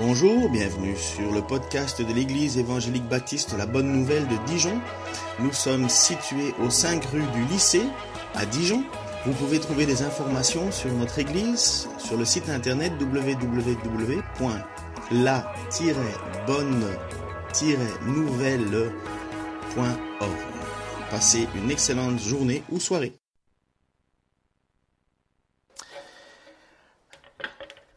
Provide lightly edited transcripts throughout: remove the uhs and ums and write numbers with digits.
Bonjour, bienvenue sur le podcast de l'Église évangélique baptiste La Bonne Nouvelle de Dijon. Nous sommes situés aux 5 rues du lycée à Dijon. Vous pouvez trouver des informations sur notre Église sur le site internet www.la-bonne-nouvelle.org. Passez une excellente journée ou soirée.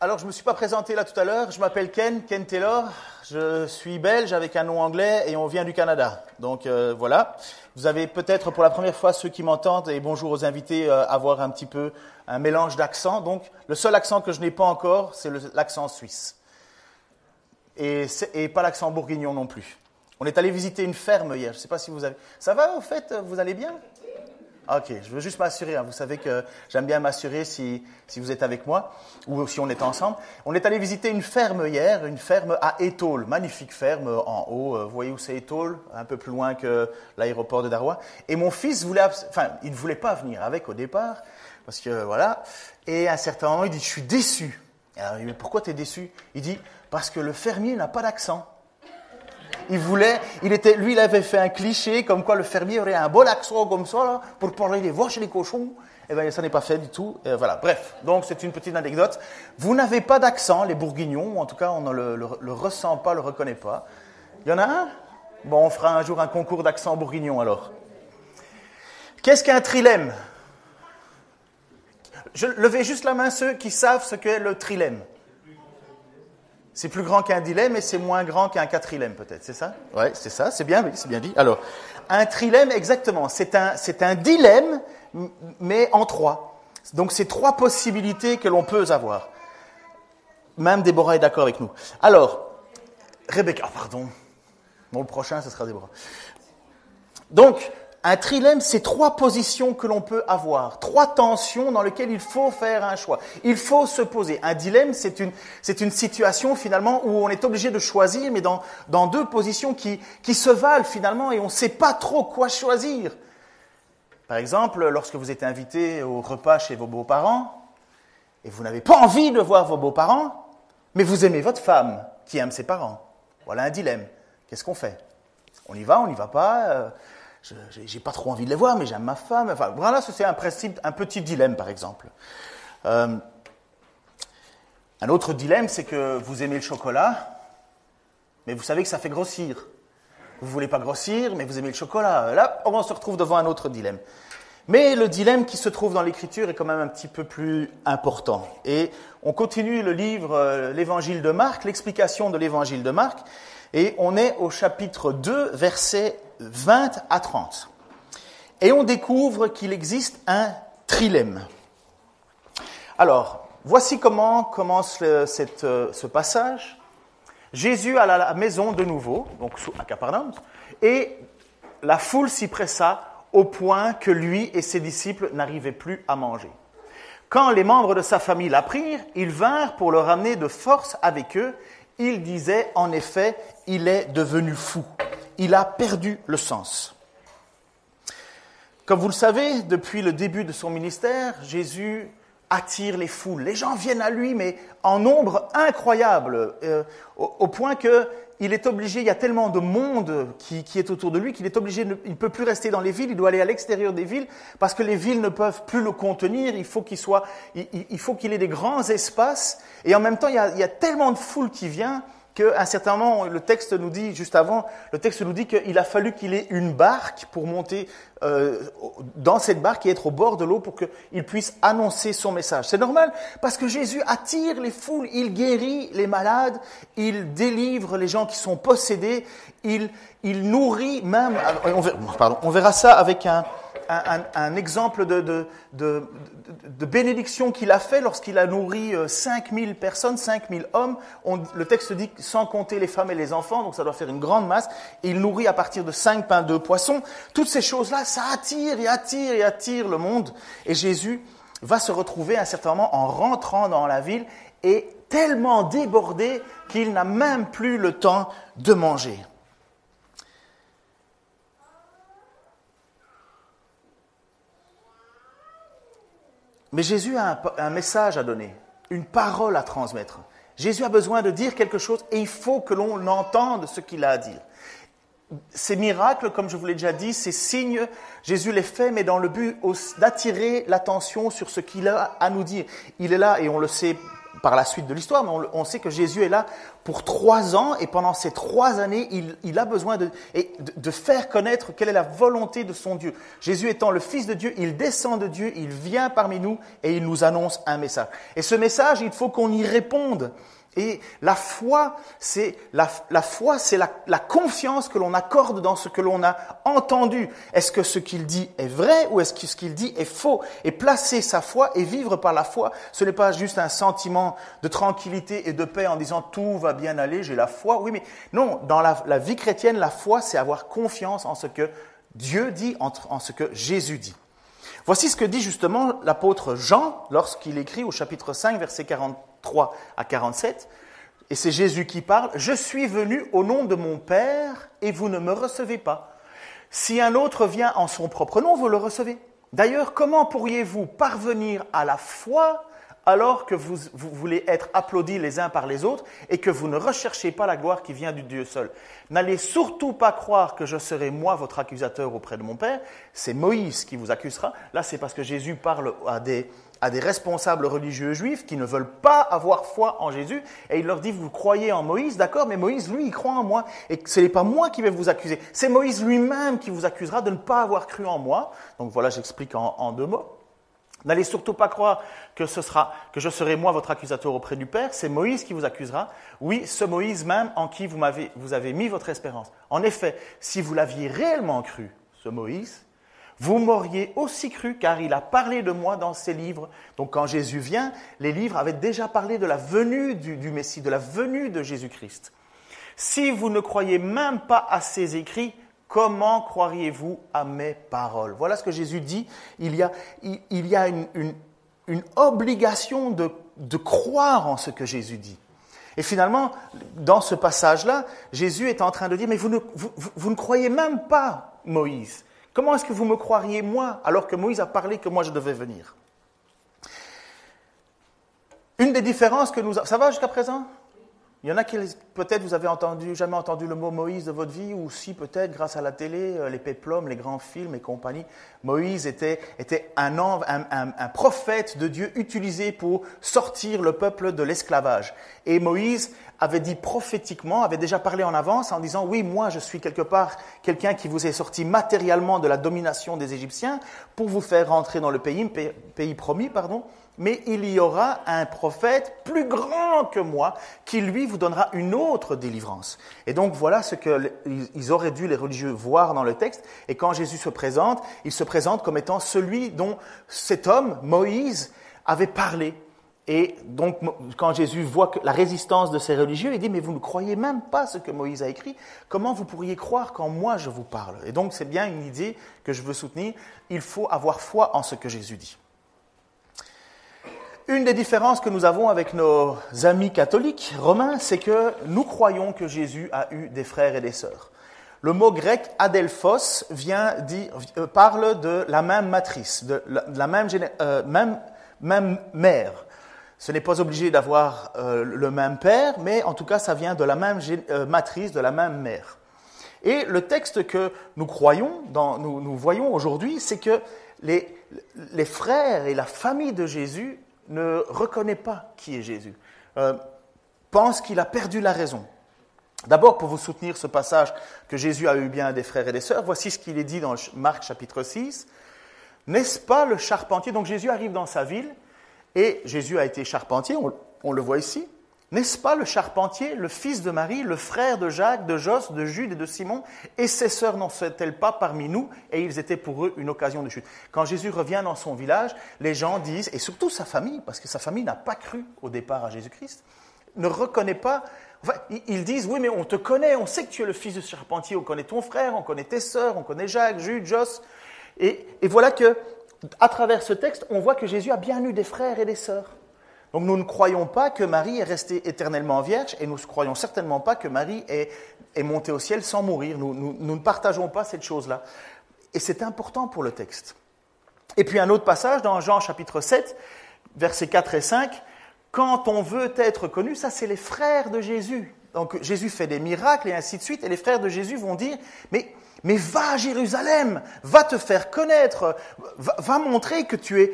Alors, je ne me suis pas présenté là tout à l'heure. Je m'appelle Ken Taylor. Je suis belge avec un nom anglais et on vient du Canada. Donc, voilà. Vous avez peut-être pour la première fois, ceux qui m'entendent, et bonjour aux invités, avoir un petit peu un mélange d'accents. Donc, le seul accent que je n'ai pas encore, c'est l'accent suisse. Et pas l'accent bourguignon non plus. On est allé visiter une ferme hier. Je ne sais pas si vous avez... Ça va, au fait? Vous allez bien? Ok, je veux juste m'assurer. Vous savez que j'aime bien m'assurer si vous êtes avec moi ou si on est ensemble. On est allé visiter une ferme hier, une ferme à Étaules, magnifique ferme en haut. Vous voyez où c'est Étaules? Un peu plus loin que l'aéroport de Darrois. Et mon fils il ne voulait pas venir avec au départ parce que voilà. Et à un certain moment, il dit: je suis déçu. Alors, mais pourquoi tu es déçu? Il dit: parce que le fermier n'a pas d'accent. Il avait fait un cliché comme quoi le fermier aurait un bon accent comme ça là, pour parler des vaches et des cochons. Eh bien, ça n'est pas fait du tout. Voilà. Bref, donc c'est une petite anecdote. Vous n'avez pas d'accent, les bourguignons, ou en tout cas on ne le ressent pas, le reconnaît pas. Il y en a un? Bon, on fera un jour un concours d'accent bourguignon alors. Qu'est-ce qu'un trilemme? Levez juste la main ceux qui savent ce qu'est le trilemme. C'est plus grand qu'un dilemme et c'est moins grand qu'un quadrilemme peut-être, c'est ça? Oui, c'est ça, c'est bien, oui, c'est bien dit. Alors, un trilemme, exactement, c'est un dilemme, mais en 3. Donc, c'est 3 possibilités que l'on peut avoir. Même Déborah est d'accord avec nous. Alors, Rebecca, pardon. Bon, le prochain, ce sera Déborah. Donc, un trilemme, c'est 3 positions que l'on peut avoir, 3 tensions dans lesquelles il faut faire un choix. Il faut se poser. Un dilemme, c'est une situation finalement où on est obligé de choisir, mais dans 2 positions qui se valent finalement et on ne sait pas trop quoi choisir. Par exemple, lorsque vous êtes invité au repas chez vos beaux-parents et vous n'avez pas envie de voir vos beaux-parents, mais vous aimez votre femme qui aime ses parents. Voilà un dilemme. Qu'est-ce qu'on fait? On y va pas j'ai pas trop envie de les voir, mais j'aime ma femme. Enfin, voilà, c'est un petit dilemme, par exemple. Un autre dilemme, c'est que vous aimez le chocolat, mais vous savez que ça fait grossir. Vous voulez pas grossir, mais vous aimez le chocolat. Là, on se retrouve devant un autre dilemme. Mais le dilemme qui se trouve dans l'Écriture est quand même un petit peu plus important. Et on continue le livre, l'Évangile de Marc, l'explication de l'Évangile de Marc, et on est au chapitre 2, versets 20 à 30. Et on découvre qu'il existe un trilemme. Alors, voici comment commence ce passage. Jésus alla à la maison de nouveau, donc à Capernaum, et la foule s'y pressa au point que lui et ses disciples n'arrivaient plus à manger. Quand les membres de sa famille l'apprirent, ils vinrent pour le ramener de force avec eux. Ils disaient, en effet, il est devenu fou. Il a perdu le sens. Comme vous le savez, depuis le début de son ministère, Jésus attire les foules. Les gens viennent à lui, mais en nombre incroyable, au point qu'il est obligé, il y a tellement de monde qui est autour de lui, qu'il est obligé, il ne peut plus rester dans les villes, il doit aller à l'extérieur des villes, parce que les villes ne peuvent plus le contenir, il faut qu'il ait des grands espaces, et en même temps, il y a tellement de foule qui vient, qu'à un certain moment, le texte nous dit, juste avant, le texte nous dit qu'il a fallu qu'il ait une barque pour monter dans cette barque et être au bord de l'eau pour qu'il puisse annoncer son message. C'est normal, parce que Jésus attire les foules, il guérit les malades, il délivre les gens qui sont possédés, il nourrit même... on verra ça avec un exemple de bénédiction qu'il a fait lorsqu'il a nourri 5000 personnes, 5000 hommes. Le texte dit sans compter les femmes et les enfants, donc ça doit faire une grande masse. Et il nourrit à partir de 5 pains, 2 poissons. Toutes ces choses-là, ça attire et attire et attire le monde. Et Jésus va se retrouver à un certain moment en rentrant dans la ville et tellement débordé qu'il n'a même plus le temps de manger. Mais Jésus a un message à donner, une parole à transmettre. Jésus a besoin de dire quelque chose et il faut que l'on entende ce qu'il a à dire. Ces miracles, comme je vous l'ai déjà dit, ces signes, Jésus les fait, mais dans le but d'attirer l'attention sur ce qu'il a à nous dire. Il est là, et on le sait par la suite de l'histoire, mais on sait que Jésus est là pour 3 ans, et pendant ces 3 années, il a besoin de faire connaître quelle est la volonté de son Dieu. Jésus étant le Fils de Dieu, il descend de Dieu, il vient parmi nous, et il nous annonce un message. Et ce message, il faut qu'on y réponde. Et la foi, c'est la confiance que l'on accorde dans ce que l'on a entendu. Est-ce que ce qu'il dit est vrai ou est-ce que ce qu'il dit est faux? Et placer sa foi et vivre par la foi, ce n'est pas juste un sentiment de tranquillité et de paix en disant tout va bien aller, j'ai la foi. Oui, mais non, dans la vie chrétienne, la foi, c'est avoir confiance en ce que Dieu dit, en ce que Jésus dit. Voici ce que dit justement l'apôtre Jean lorsqu'il écrit au chapitre 5, versets 43 à 47. Et c'est Jésus qui parle. « Je suis venu au nom de mon Père et vous ne me recevez pas. Si un autre vient en son propre nom, vous le recevez. D'ailleurs, comment pourriez-vous parvenir à la foi alors que vous voulez être applaudis les uns par les autres et que vous ne recherchez pas la gloire qui vient du Dieu seul. N'allez surtout pas croire que je serai moi votre accusateur auprès de mon Père. C'est Moïse qui vous accusera. » Là, c'est parce que Jésus parle à des responsables religieux juifs qui ne veulent pas avoir foi en Jésus. Et il leur dit, vous croyez en Moïse, d'accord, mais Moïse, lui, il croit en moi. Et ce n'est pas moi qui vais vous accuser. C'est Moïse lui-même qui vous accusera de ne pas avoir cru en moi. Donc voilà, j'explique en 2 mots. N'allez surtout pas croire que je serai moi votre accusateur auprès du Père. C'est Moïse qui vous accusera. Oui, ce Moïse même en qui vous avez mis votre espérance. En effet, si vous l'aviez réellement cru, ce Moïse, vous m'auriez aussi cru, car il a parlé de moi dans ses livres. Donc quand Jésus vient, les livres avaient déjà parlé de la venue du Messie, de la venue de Jésus-Christ. Si vous ne croyez même pas à ces écrits, comment croiriez-vous à mes paroles? Voilà ce que Jésus dit. Il y a une obligation de croire en ce que Jésus dit. Et finalement, dans ce passage-là, Jésus est en train de dire, mais vous ne croyez même pas Moïse. Comment est-ce que vous me croiriez moi, alors que Moïse a parlé que moi je devais venir? Une des différences que nous avons... Ça va jusqu'à présent? Il y en a qui, peut-être, vous avez jamais entendu le mot Moïse de votre vie, ou si, peut-être, grâce à la télé, les péplums, les grands films et compagnie. Moïse était un prophète de Dieu utilisé pour sortir le peuple de l'esclavage. Et Moïse avait dit prophétiquement, avait déjà parlé en avance en disant « Oui, moi, je suis quelque part quelqu'un qui vous est sorti matériellement de la domination des Égyptiens pour vous faire rentrer dans le pays promis, mais il y aura un prophète plus grand que moi qui, lui, vous donnera une autre délivrance. » Et donc, voilà ce qu'ils auraient dû, les religieux, voir dans le texte. Et quand Jésus se présente, il se présente comme étant celui dont cet homme, Moïse, avait parlé. Et donc, quand Jésus voit la résistance de ces religieux, il dit « Mais vous ne croyez même pas ce que Moïse a écrit. Comment vous pourriez croire quand moi je vous parle ?» Et donc, c'est bien une idée que je veux soutenir. Il faut avoir foi en ce que Jésus dit. Une des différences que nous avons avec nos amis catholiques romains, c'est que nous croyons que Jésus a eu des frères et des sœurs. Le mot grec « adelphos » parle de la même matrice, de la même mère. Ce n'est pas obligé d'avoir le même père, mais en tout cas, ça vient de la même matrice, de la même mère. Et le texte que nous croyons, nous voyons aujourd'hui, c'est que les frères et la famille de Jésus ne reconnaissent pas qui est Jésus, pensent qu'il a perdu la raison. D'abord, pour vous soutenir ce passage que Jésus a eu bien des frères et des sœurs, voici ce qu'il est dit dans Marc chapitre 6. « N'est-ce pas le charpentier ?» Donc Jésus arrive dans sa ville, et Jésus a été charpentier, on le voit ici. « N'est-ce pas le charpentier, le fils de Marie, le frère de Jacques, de Jos, de Jude et de Simon? Et ses sœurs n'en sont-elles pas parmi nous? » Et ils étaient pour eux une occasion de chute. Quand Jésus revient dans son village, les gens disent, et surtout sa famille, parce que sa famille n'a pas cru au départ à Jésus-Christ, ne reconnaît pas. Enfin, ils disent, oui, mais on te connaît, on sait que tu es le fils du charpentier, on connaît ton frère, on connaît tes sœurs, on connaît Jacques, Jude, Jos. Et voilà que, à travers ce texte, on voit que Jésus a bien eu des frères et des sœurs. Donc nous ne croyons pas que Marie est restée éternellement vierge et nous ne croyons certainement pas que Marie est montée au ciel sans mourir. Nous ne partageons pas cette chose-là. Et c'est important pour le texte. Et puis un autre passage dans Jean chapitre 7, versets 4 et 5, quand on veut être connu, ça c'est les frères de Jésus. Donc Jésus fait des miracles et ainsi de suite, et les frères de Jésus vont dire, mais va à Jérusalem, va te faire connaître, va montrer que tu es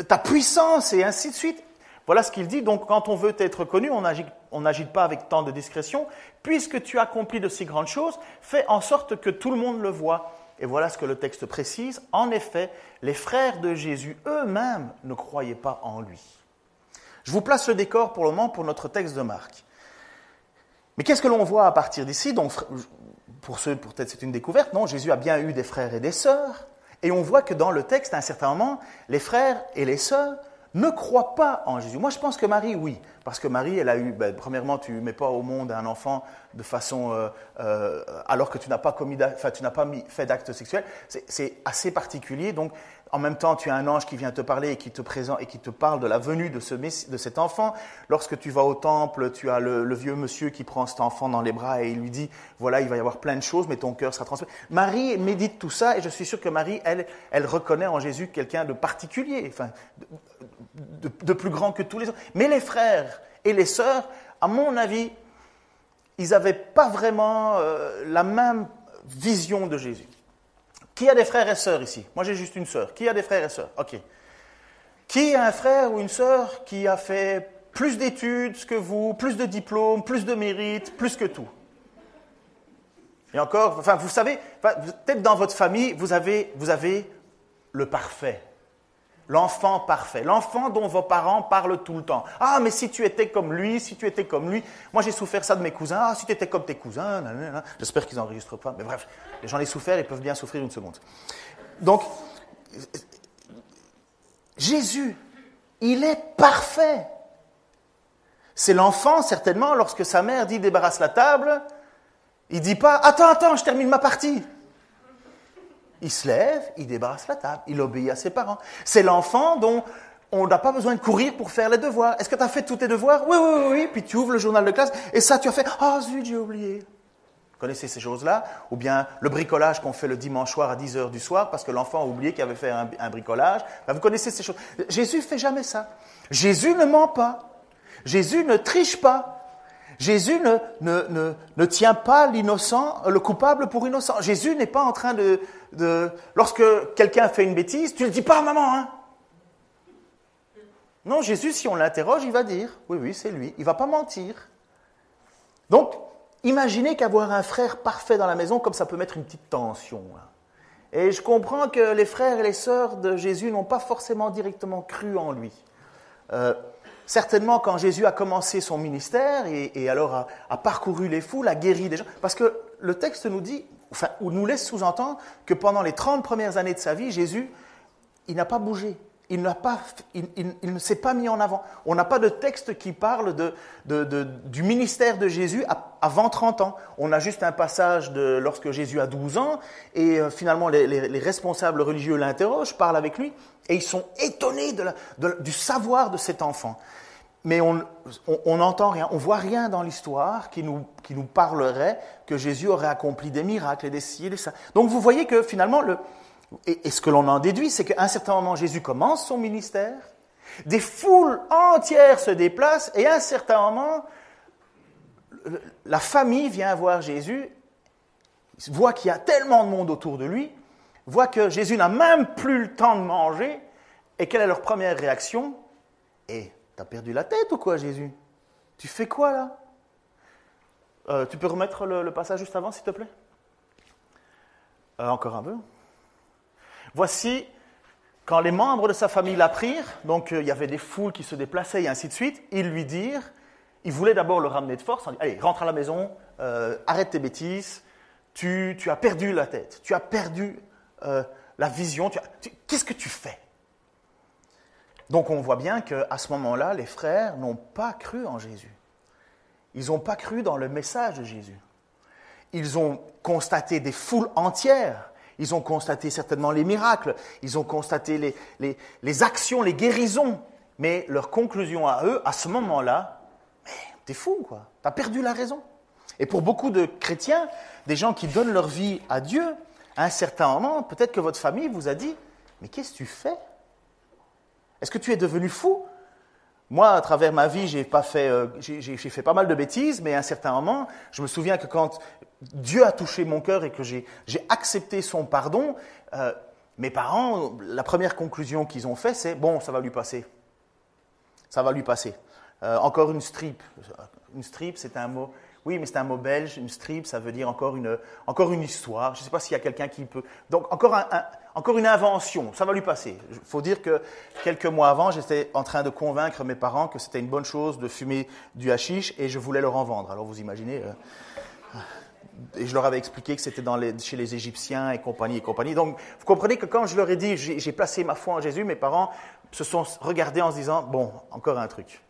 ta puissance et ainsi de suite. Voilà ce qu'il dit. Donc quand on veut être connu, on n'agit pas avec tant de discrétion. Puisque tu accomplis de si grandes choses, fais en sorte que tout le monde le voie. Et voilà ce que le texte précise. En effet, les frères de Jésus eux-mêmes ne croyaient pas en lui. Je vous place le décor pour le moment pour notre texte de Marc. Mais qu'est-ce que l'on voit à partir d'ici? Donc, pour ceux, peut-être c'est une découverte, non, Jésus a bien eu des frères et des sœurs. Et on voit que dans le texte, à un certain moment, les frères et les sœurs ne croient pas en Jésus. Moi, je pense que Marie, oui. Parce que Marie, elle a eu, premièrement, tu ne mets pas au monde un enfant de façon, alors que tu n'as pas fait d'acte sexuel. C'est assez particulier. Donc, en même temps, tu as un ange qui vient te parler et qui te présente et qui te parle de la venue de cet enfant. Lorsque tu vas au temple, tu as le vieux monsieur qui prend cet enfant dans les bras et il lui dit, voilà, il va y avoir plein de choses, mais ton cœur sera transformé. Marie médite tout ça et je suis sûr que Marie, elle reconnaît en Jésus quelqu'un de particulier, enfin, de plus grand que tous les autres. Mais les frères et les sœurs, à mon avis, ils n'avaient pas vraiment la même vision de Jésus. Qui a des frères et sœurs ici? Moi, j'ai juste une sœur. Qui a des frères et sœurs? Ok. Qui a un frère ou une sœur qui a fait plus d'études que vous, plus de diplômes, plus de mérites, plus que tout? Et encore, enfin, vous savez, peut-être dans votre famille, vous avez le parfait. L'enfant parfait, l'enfant dont vos parents parlent tout le temps. Ah, mais si tu étais comme lui, si tu étais comme lui. Moi, j'ai souffert ça de mes cousins. Ah, si tu étais comme tes cousins. Nanana. J'espère qu'ils n'enregistrent pas. Mais bref, j'en ai souffert, ils peuvent bien souffrir une seconde. Donc, Jésus, il est parfait. C'est l'enfant, certainement, lorsque sa mère dit « débarrasse la table », il ne dit pas « attends, je termine ma partie ». Il se lève, il débarrasse la table, il obéit à ses parents. C'est l'enfant dont on n'a pas besoin de courir pour faire les devoirs. Est-ce que tu as fait tous tes devoirs? Oui. Puis tu ouvres le journal de classe et ça, tu as fait. Ah, zut, j'ai oublié. Vous connaissez ces choses-là? Ou bien le bricolage qu'on fait le dimanche soir à 10h du soir parce que l'enfant a oublié qu'il avait fait un bricolage. Vous connaissez ces choses. Jésus ne fait jamais ça. Jésus ne ment pas. Jésus ne triche pas. Jésus ne tient pas l'innocent, le coupable pour innocent. Jésus n'est pas en train de lorsque quelqu'un fait une bêtise, tu ne le dis pas à maman, hein? Non, Jésus, si on l'interroge, il va dire, oui, c'est lui. Il ne va pas mentir. Donc, imaginez qu'avoir un frère parfait dans la maison, comme ça peut mettre une petite tension. Hein. Et je comprends que les frères et les sœurs de Jésus n'ont pas forcément directement cru en lui. Certainement, quand Jésus a commencé son ministère et alors a parcouru les foules, a guéri des gens, parce que le texte nous dit, enfin, ou nous laisse sous-entendre que pendant les 30 premières années de sa vie, Jésus, il n'a pas bougé, il ne s'est pas mis en avant. On n'a pas de texte qui parle du ministère de Jésus avant 30 ans. On a juste un passage lorsque Jésus a 12 ans et finalement les responsables religieux l'interrogent, parlent avec lui et ils sont étonnés du savoir de cet enfant. Mais on n'entend rien, on ne voit rien dans l'histoire qui nous parlerait que Jésus aurait accompli des miracles et des ci et des ça. Donc vous voyez que finalement, et ce que l'on en déduit, c'est qu'à un certain moment, Jésus commence son ministère, des foules entières se déplacent, et à un certain moment, la famille vient voir Jésus, voit qu'il y a tellement de monde autour de lui, voit que Jésus n'a même plus le temps de manger, et quelle est leur première réaction? Eh, t'as perdu la tête ou quoi, Jésus? Tu fais quoi, là? Tu peux remettre le passage juste avant, s'il te plaît? Encore un peu. Voici, quand les membres de sa famille l'apprirent, donc il y avait des foules qui se déplaçaient et ainsi de suite, ils lui dirent, ils voulaient d'abord le ramener de force, en disant, allez, rentre à la maison, arrête tes bêtises, tu as perdu la tête, tu as perdu la vision, qu'est-ce que tu fais? Donc on voit bien qu'à ce moment-là, les frères n'ont pas cru en Jésus. Ils n'ont pas cru dans le message de Jésus. Ils ont constaté des foules entières. Ils ont constaté certainement les miracles. Ils ont constaté les actions, les guérisons. Mais leur conclusion à eux, à ce moment-là, mais t'es fou, quoi. T'as perdu la raison. Et pour beaucoup de chrétiens, des gens qui donnent leur vie à Dieu, à un certain moment, peut-être que votre famille vous a dit, mais qu'est-ce que tu fais? Est-ce que tu es devenu fou? Moi, à travers ma vie, j'ai fait pas mal de bêtises, mais à un certain moment, je me souviens que quand Dieu a touché mon cœur et que j'ai accepté son pardon, mes parents, la première conclusion qu'ils ont fait, c'est « bon, ça va lui passer. Ça va lui passer. » Encore une strip. Une strip, c'est un mot... Oui, mais c'est un mot belge. Une strip, ça veut dire encore une histoire. Je ne sais pas s'il y a quelqu'un qui peut... Donc, encore une invention. Ça va lui passer. Il faut dire que quelques mois avant, j'étais en train de convaincre mes parents que c'était une bonne chose de fumer du hashish et je voulais leur en vendre. Alors, vous imaginez... et je leur avais expliqué que c'était chez les Égyptiens et compagnie. Donc, vous comprenez que quand je leur ai dit, j'ai placé ma foi en Jésus, mes parents se sont regardés en se disant, bon, encore un truc.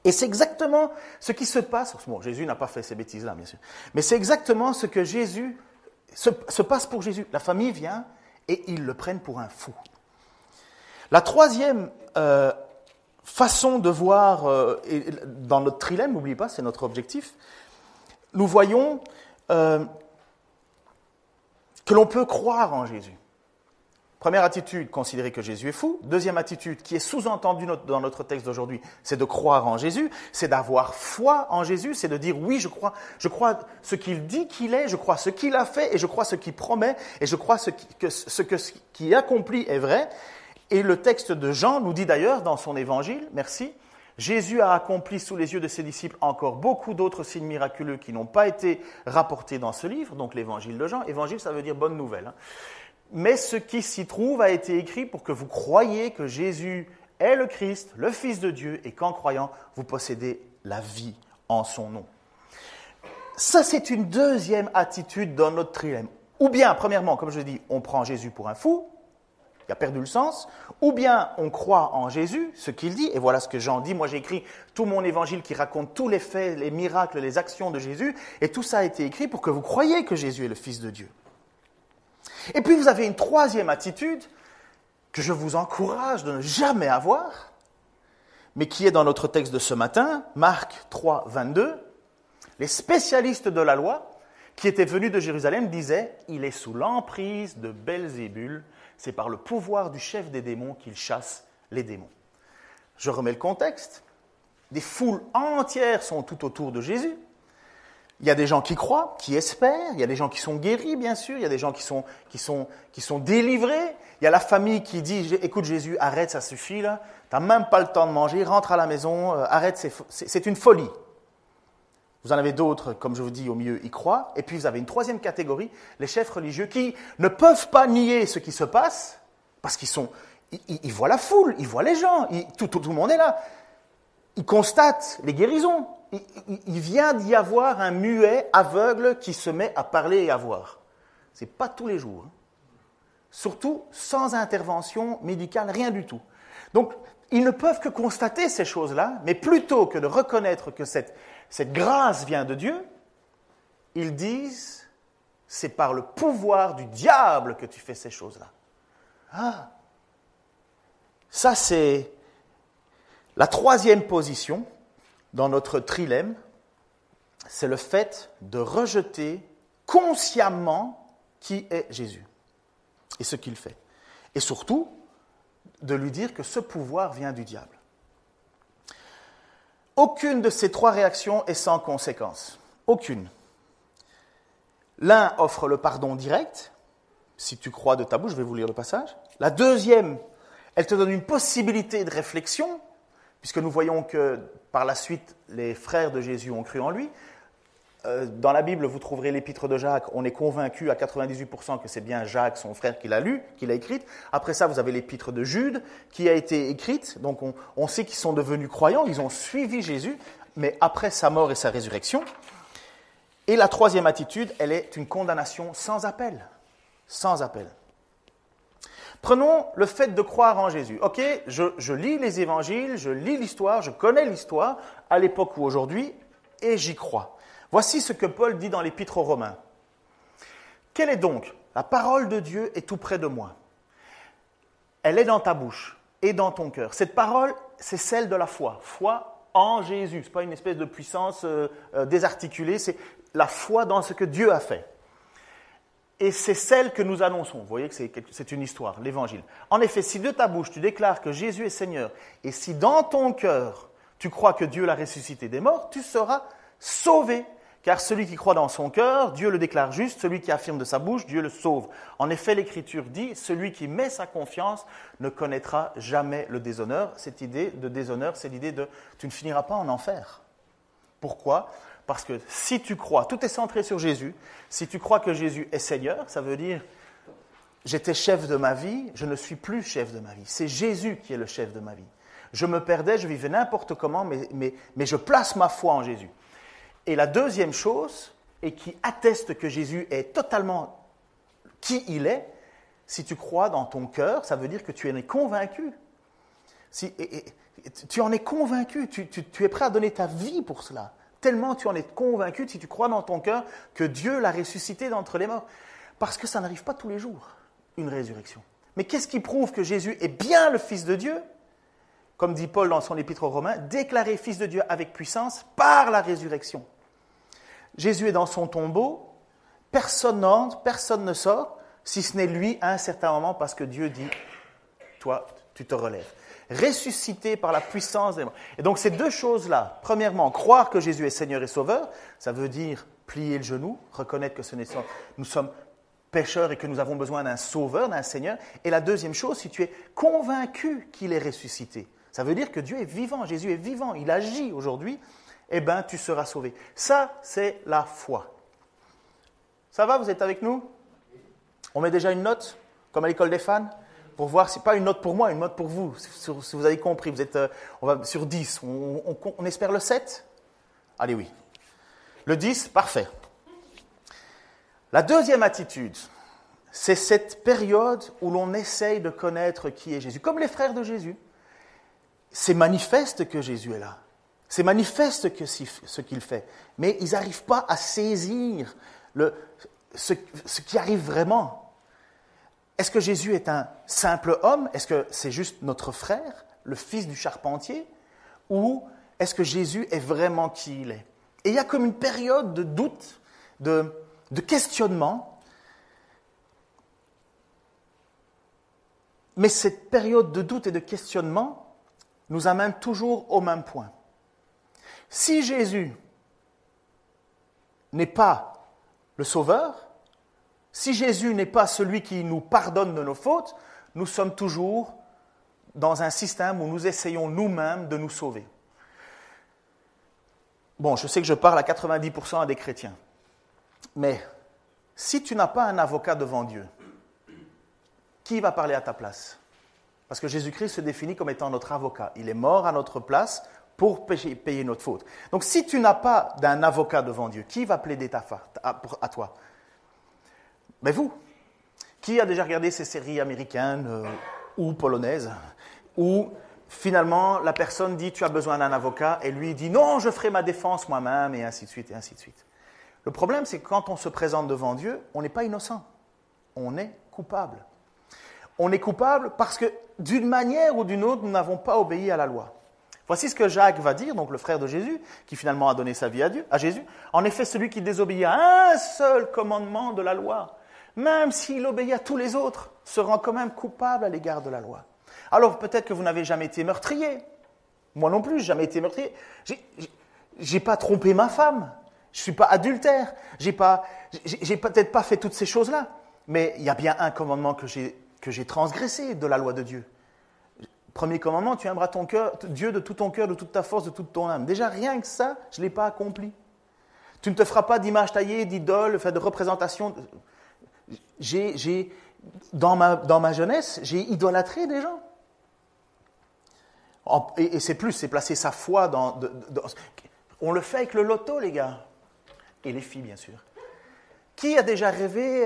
Et c'est exactement ce qui se passe. Bon, Jésus n'a pas fait ces bêtises-là, bien sûr. Mais c'est exactement ce que se passe pour Jésus. La famille vient et ils le prennent pour un fou. La troisième façon de voir, dans notre trilemme, n'oubliez pas, c'est notre objectif, nous voyons que l'on peut croire en Jésus. Première attitude, considérer que Jésus est fou. Deuxième attitude, qui est sous-entendue dans notre texte d'aujourd'hui, c'est de croire en Jésus, c'est d'avoir foi en Jésus, c'est de dire oui, je crois ce qu'il dit qu'il est, je crois ce qu'il a fait et je crois ce qu'il promet et je crois ce qu'il accomplit est vrai. Et le texte de Jean nous dit d'ailleurs dans son évangile, merci, Jésus a accompli sous les yeux de ses disciples encore beaucoup d'autres signes miraculeux qui n'ont pas été rapportés dans ce livre, donc l'évangile de Jean. Évangile, ça veut dire bonne nouvelle. Mais ce qui s'y trouve a été écrit pour que vous croyiez que Jésus est le Christ, le Fils de Dieu, et qu'en croyant, vous possédez la vie en son nom. Ça, c'est une deuxième attitude dans notre trilemme. Ou bien, premièrement, comme je dis, on prend Jésus pour un fou, il a perdu le sens, ou bien on croit en Jésus, ce qu'il dit, et voilà ce que Jean dit. Moi, j'ai écrit tout mon évangile qui raconte tous les faits, les miracles, les actions de Jésus, et tout ça a été écrit pour que vous croyiez que Jésus est le Fils de Dieu. Et puis vous avez une troisième attitude que je vous encourage de ne jamais avoir, mais qui est dans notre texte de ce matin, Marc 3, 22. Les spécialistes de la loi qui étaient venus de Jérusalem disaient « Il est sous l'emprise de Belzébul, c'est par le pouvoir du chef des démons qu'il chasse les démons. » Je remets le contexte. Des foules entières sont tout autour de Jésus. Il y a des gens qui croient, qui espèrent, il y a des gens qui sont guéris, bien sûr, il y a des gens qui sont délivrés. Il y a la famille qui dit « Écoute Jésus, arrête, ça suffit, là. Tu n'as même pas le temps de manger, rentre à la maison, arrête, c'est une folie. » Vous en avez d'autres, comme je vous dis, au milieu, ils croient. Et puis vous avez une troisième catégorie, les chefs religieux, qui ne peuvent pas nier ce qui se passe, parce ils voient la foule, ils voient les gens, tout le monde est là. Ils constatent les guérisons. Il vient d'y avoir un muet aveugle qui se met à parler et à voir. Ce n'est pas tous les jours. Surtout sans intervention médicale, rien du tout. Donc, ils ne peuvent que constater ces choses-là, mais plutôt que de reconnaître que cette grâce vient de Dieu, ils disent, c'est par le pouvoir du diable que tu fais ces choses-là. Ah, ça c'est la troisième position dans notre trilemme, c'est le fait de rejeter consciemment qui est Jésus et ce qu'il fait. Et surtout, de lui dire que ce pouvoir vient du diable. Aucune de ces trois réactions est sans conséquence. Aucune. L'un offre le pardon direct, si tu crois de ta bouche, je vais vous lire le passage. La deuxième, elle te donne une possibilité de réflexion, puisque nous voyons que par la suite, les frères de Jésus ont cru en lui. Dans la Bible, vous trouverez l'épître de Jacques. On est convaincu à 98% que c'est bien Jacques, son frère, qui l'a lu, qui l'a écrite. Après ça, vous avez l'épître de Jude, qui a été écrite. Donc on sait qu'ils sont devenus croyants, ils ont suivi Jésus, mais après sa mort et sa résurrection. Et la troisième attitude, elle est une condamnation sans appel. Sans appel. Prenons le fait de croire en Jésus. Ok, je lis les évangiles, je lis l'histoire, je connais l'histoire, à l'époque ou aujourd'hui, et j'y crois. Voici ce que Paul dit dans l'Épître aux Romains. Quelle est donc la parole de Dieu est tout près de moi. Elle est dans ta bouche et dans ton cœur. Cette parole, c'est celle de la foi. Foi en Jésus. Ce n'est pas une espèce de puissance désarticulée, c'est la foi dans ce que Dieu a fait. et c'est celle que nous annonçons. Vous voyez que c'est une histoire, l'Évangile. En effet, si de ta bouche tu déclares que Jésus est Seigneur, et si dans ton cœur tu crois que Dieu l'a ressuscité des morts, tu seras sauvé. Car celui qui croit dans son cœur, Dieu le déclare juste, celui qui affirme de sa bouche, Dieu le sauve. En effet, l'Écriture dit, celui qui met sa confiance ne connaîtra jamais le déshonneur. Cette idée de déshonneur, c'est l'idée de tu ne finiras pas en enfer. Pourquoi ? Parce que si tu crois, tout est centré sur Jésus, si tu crois que Jésus est Seigneur, ça veut dire j'étais chef de ma vie, je ne suis plus chef de ma vie. C'est Jésus qui est le chef de ma vie. Je me perdais, je vivais n'importe comment, mais je place ma foi en Jésus. Et la deuxième chose, et qui atteste que Jésus est totalement qui il est, si tu crois dans ton cœur, ça veut dire que tu en es convaincu. Tu en es convaincu, tu es prêt à donner ta vie pour cela. Tellement tu en es convaincu, si tu crois dans ton cœur, que Dieu l'a ressuscité d'entre les morts. Parce que ça n'arrive pas tous les jours, une résurrection. Mais qu'est-ce qui prouve que Jésus est bien le Fils de Dieu ? Comme dit Paul dans son épître aux Romains, déclaré Fils de Dieu avec puissance par la résurrection. Jésus est dans son tombeau, personne n'entre, personne ne sort, si ce n'est lui à un certain moment, parce que Dieu dit, toi, tu te relèves. Ressuscité par la puissance des morts. Et donc ces deux choses-là, premièrement, croire que Jésus est Seigneur et Sauveur, ça veut dire plier le genou, reconnaître que nous sommes pécheurs et que nous avons besoin d'un Sauveur, d'un Seigneur. Et la deuxième chose, si tu es convaincu qu'il est ressuscité, ça veut dire que Dieu est vivant, Jésus est vivant, il agit aujourd'hui, eh bien, tu seras sauvé. Ça, c'est la foi. Ça va, vous êtes avec nous ? On met déjà une note, comme à l'école des fans, pour voir, c'est pas une note pour moi, une note pour vous, si vous avez compris. Vous êtes, on va sur 10, on espère le 7 ? Allez, oui. Le 10, parfait. La deuxième attitude, c'est cette période où l'on essaye de connaître qui est Jésus. Comme les frères de Jésus, c'est manifeste que Jésus est là. C'est manifeste que ce qu'il fait. Mais ils n'arrivent pas à saisir ce qui arrive vraiment. Est-ce que Jésus est un simple homme ? Est-ce que c'est juste notre frère, le fils du charpentier ? Ou est-ce que Jésus est vraiment qui il est ? Et il y a comme une période de doute, de questionnement. Mais cette période de doute et de questionnement nous amène toujours au même point. Si Jésus n'est pas le Sauveur, si Jésus n'est pas celui qui nous pardonne de nos fautes, nous sommes toujours dans un système où nous essayons nous-mêmes de nous sauver. Bon, je sais que je parle à 90% à des chrétiens, mais si tu n'as pas un avocat devant Dieu, qui va parler à ta place ? Parce que Jésus-Christ se définit comme étant notre avocat. Il est mort à notre place pour payer notre faute. Donc si tu n'as pas d'un avocat devant Dieu, qui va plaider à toi ? Mais vous, qui a déjà regardé ces séries américaines ou polonaises où finalement la personne dit tu as besoin d'un avocat et lui dit non, je ferai ma défense moi-même et ainsi de suite et ainsi de suite. Le problème c'est que quand on se présente devant Dieu, on n'est pas innocent, on est coupable. On est coupable parce que d'une manière ou d'une autre, nous n'avons pas obéi à la loi. Voici ce que Jacques va dire, donc le frère de Jésus, qui finalement a donné sa vie à Jésus. En effet, celui qui désobéit à un seul commandement de la loi, même s'il obéit à tous les autres, se rend quand même coupable à l'égard de la loi. Alors peut-être que vous n'avez jamais été meurtrier. Moi non plus, je n'ai jamais été meurtrier. J'ai pas trompé ma femme. Je suis pas adultère. J'ai peut-être pas fait toutes ces choses-là. Mais il y a bien un commandement que j'ai transgressé de la loi de Dieu. Premier commandement, tu aimeras Dieu de tout ton cœur, de toute ta force, de toute ton âme. Déjà, rien que ça, je ne l'ai pas accompli. Tu ne te feras pas d'image taillée, d'idole, de représentation. Dans ma jeunesse, j'ai idolâtré des gens. Et c'est placer sa foi dans... On le fait avec le loto, les gars. Et les filles, bien sûr. Qui a déjà rêvé...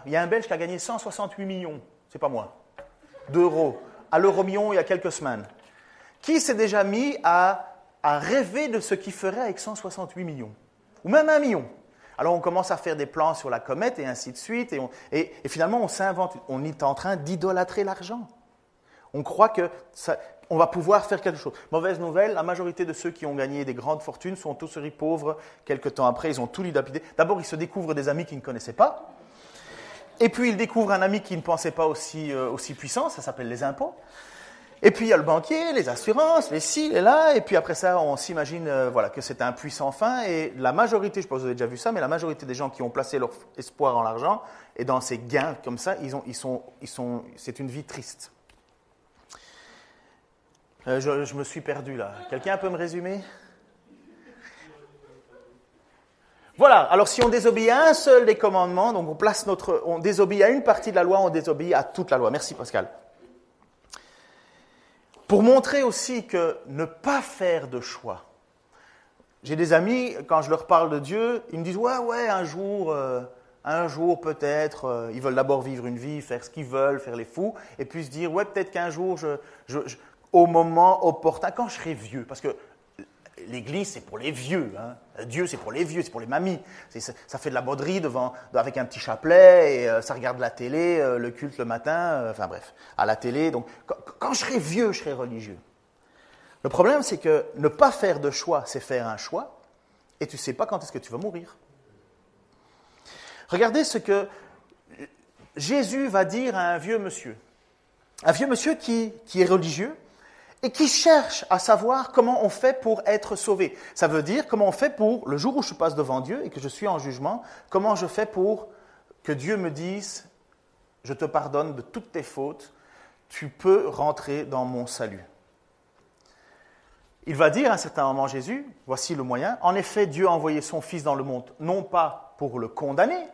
Il y a un Belge qui a gagné 168 millions, c'est pas moi, d'euros, à l'euro-million il y a quelques semaines. Qui s'est déjà mis à rêver de ce qu'il ferait avec 168 millions ? Ou même 1 million. Alors on commence à faire des plans sur la comète et ainsi de suite. Et finalement on s'invente, on est en train d'idolâtrer l'argent. On croit qu'on va pouvoir faire quelque chose. Mauvaise nouvelle, la majorité de ceux qui ont gagné des grandes fortunes sont tous pauvres. Quelques temps après, ils ont tout dilapidé. D'abord, ils se découvrent des amis qu'ils ne connaissaient pas. Et puis il découvre un ami qui ne pensait pas aussi puissant, ça s'appelle les impôts. Et puis il y a le banquier, les assurances, les ci, les là, et puis après ça, on s'imagine que c'est un puissant fin, et la majorité, je ne sais pas si vous avez déjà vu ça, mais la majorité des gens qui ont placé leur espoir en l'argent, et dans ces gains comme ça, c'est une vie triste. Je me suis perdu là. Quelqu'un peut me résumer ? Voilà, alors si on désobéit à un seul des commandements, donc on désobéit à une partie de la loi, on désobéit à toute la loi. Merci Pascal. Pour montrer aussi que ne pas faire de choix. J'ai des amis, quand je leur parle de Dieu, ils me disent « Ouais, un jour peut-être, ils veulent d'abord vivre une vie, faire ce qu'ils veulent, faire les fous, et puis se dire « Ouais, peut-être qu'un jour, au moment opportun, quand je serai vieux, parce que l'Église, c'est pour les vieux. Hein. Dieu, c'est pour les vieux, c'est pour les mamies. Ça fait de la bauderie avec un petit chapelet, et ça regarde la télé, le culte le matin, enfin bref, à la télé. Donc, quand je serai vieux, je serai religieux. Le problème, c'est que ne pas faire de choix, c'est faire un choix, et tu ne sais pas quand est-ce que tu vas mourir. Regardez ce que Jésus va dire à un vieux monsieur. Un vieux monsieur qui est religieux, et qui cherche à savoir comment on fait pour être sauvé. Ça veut dire comment on fait pour, le jour où je passe devant Dieu et que je suis en jugement, comment je fais pour que Dieu me dise « Je te pardonne de toutes tes fautes, tu peux rentrer dans mon salut ». Il va dire à un certain moment Jésus, voici le moyen, en effet Dieu a envoyé son Fils dans le monde, non pas pour le condamner,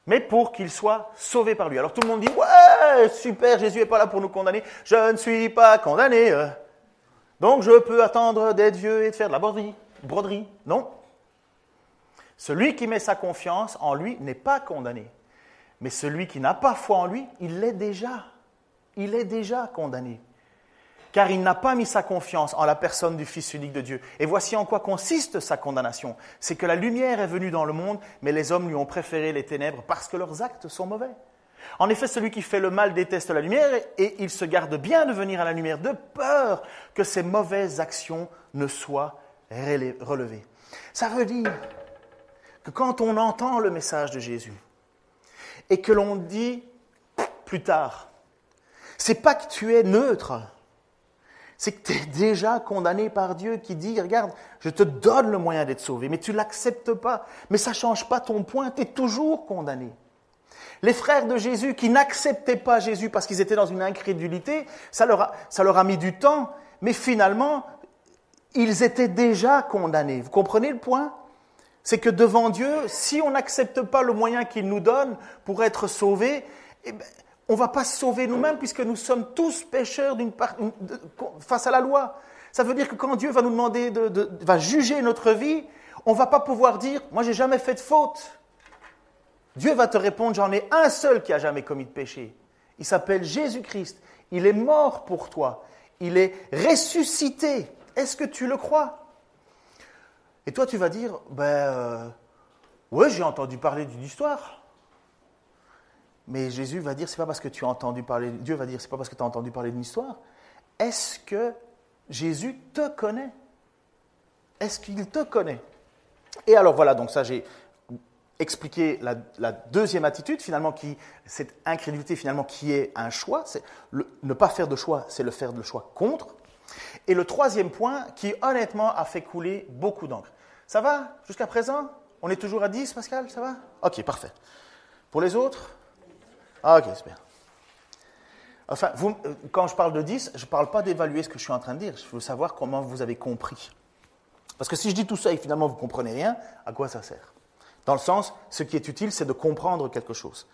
mais pour qu'il soit sauvé par lui. Alors tout le monde dit « Ouais, super, Jésus n'est pas là pour nous condamner. Je ne suis pas condamné. Donc je peux attendre d'être vieux et de faire de la broderie. » Non. Celui qui met sa confiance en lui n'est pas condamné. Mais celui qui n'a pas foi en lui, il l'est déjà. Il est déjà condamné. Car il n'a pas mis sa confiance en la personne du Fils unique de Dieu. Et voici en quoi consiste sa condamnation. C'est que la lumière est venue dans le monde, mais les hommes lui ont préféré les ténèbres parce que leurs actes sont mauvais. En effet, celui qui fait le mal déteste la lumière et il se garde bien de venir à la lumière de peur que ses mauvaises actions ne soient relevées. Ça veut dire que quand on entend le message de Jésus et que l'on dit plus tard, c'est pas que tu es neutre, c'est que tu es déjà condamné par Dieu qui dit, regarde, je te donne le moyen d'être sauvé, mais tu ne l'acceptes pas. Mais ça ne change pas ton point, tu es toujours condamné. Les frères de Jésus qui n'acceptaient pas Jésus parce qu'ils étaient dans une incrédulité, ça leur a mis du temps, mais finalement, ils étaient déjà condamnés. Vous comprenez le point ? C'est que devant Dieu, si on n'accepte pas le moyen qu'il nous donne pour être sauvé, eh ben, on ne va pas se sauver nous-mêmes puisque nous sommes tous pécheurs face à la loi. Ça veut dire que quand Dieu va nous demander, va juger notre vie, on ne va pas pouvoir dire « moi, j'ai jamais fait de faute ». Dieu va te répondre « j'en ai un seul qui a jamais commis de péché ». Il s'appelle Jésus-Christ. Il est mort pour toi. Il est ressuscité. Est-ce que tu le crois ? Et toi, tu vas dire « ouais, j'ai entendu parler d'une histoire ». Mais Jésus va dire, c'est pas parce que tu as entendu parler, Dieu va dire, c'est pas parce que tu as entendu parler d'une histoire. Est-ce que Jésus te connaît ? Est-ce qu'il te connaît ? Et alors voilà, donc ça j'ai expliqué la deuxième attitude, finalement, cette incrédulité finalement qui est un choix. C'est ne pas faire de choix, c'est le faire de choix contre. Et le troisième point qui honnêtement a fait couler beaucoup d'encre. Ça va jusqu'à présent ? On est toujours à 10, Pascal, ça va ? Ok, parfait. Pour les autres ? Ah, ok, c'est bien. Enfin, quand je parle de 10, je ne parle pas d'évaluer ce que je suis en train de dire. Je veux savoir comment vous avez compris. Parce que si je dis tout ça et finalement vous ne comprenez rien, à quoi ça sert ? Dans le sens, ce qui est utile, c'est de comprendre quelque chose.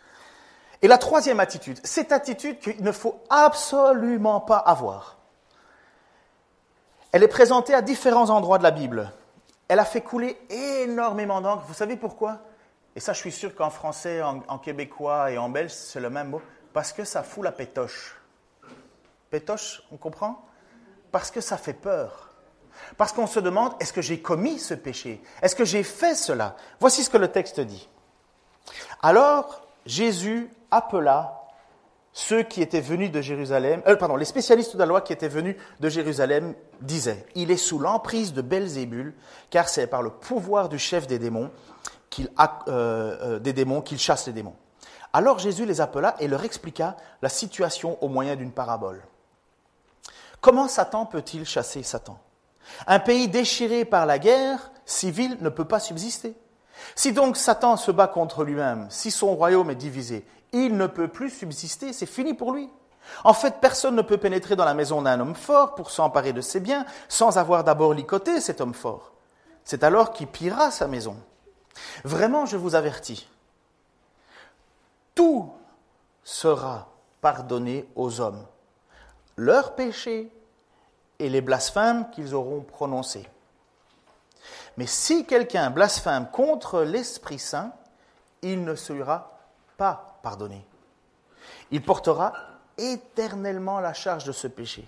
Et la troisième attitude, cette attitude qu'il ne faut absolument pas avoir. Elle est présentée à différents endroits de la Bible. Elle a fait couler énormément d'encre. Vous savez pourquoi ? Et ça, je suis sûr qu'en français, en québécois et en belge, c'est le même mot. Parce que ça fout la pétoche. Pétoche, on comprend ? Parce que ça fait peur. Parce qu'on se demande, est-ce que j'ai commis ce péché ? Est-ce que j'ai fait cela ? Voici ce que le texte dit. Alors, Jésus appela ceux qui étaient venus de Jérusalem, les spécialistes de la loi qui étaient venus de Jérusalem disaient, il est sous l'emprise de Belzébul, car c'est par le pouvoir du chef des démons qu'il chasse les démons. Alors Jésus les appela et leur expliqua la situation au moyen d'une parabole. Comment Satan peut-il chasser Satan ? Un pays déchiré par la guerre civile ne peut pas subsister. Si donc Satan se bat contre lui-même, si son royaume est divisé, il ne peut plus subsister, c'est fini pour lui. En fait, personne ne peut pénétrer dans la maison d'un homme fort pour s'emparer de ses biens sans avoir d'abord licoté cet homme fort. C'est alors qu'il pillera sa maison. Vraiment, je vous avertis, tout sera pardonné aux hommes, leurs péchés et les blasphèmes qu'ils auront prononcés. Mais si quelqu'un blasphème contre l'Esprit Saint, il ne sera pas pardonné. Il portera éternellement la charge de ce péché.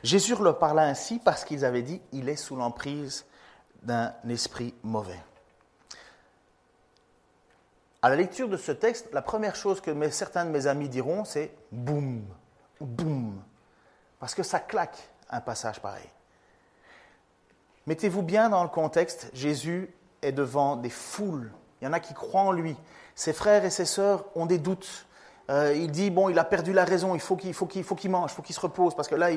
Jésus leur parla ainsi parce qu'ils avaient dit « il est sous l'emprise d'un esprit mauvais ». À la lecture de ce texte, la première chose que certains de mes amis diront, c'est « boum »,« boum », parce que ça claque un passage pareil. Mettez-vous bien dans le contexte, Jésus est devant des foules, il y en a qui croient en lui, ses frères et ses sœurs ont des doutes. Il dit, il a perdu la raison, il faut qu'il mange, il faut qu'il se repose, parce que là,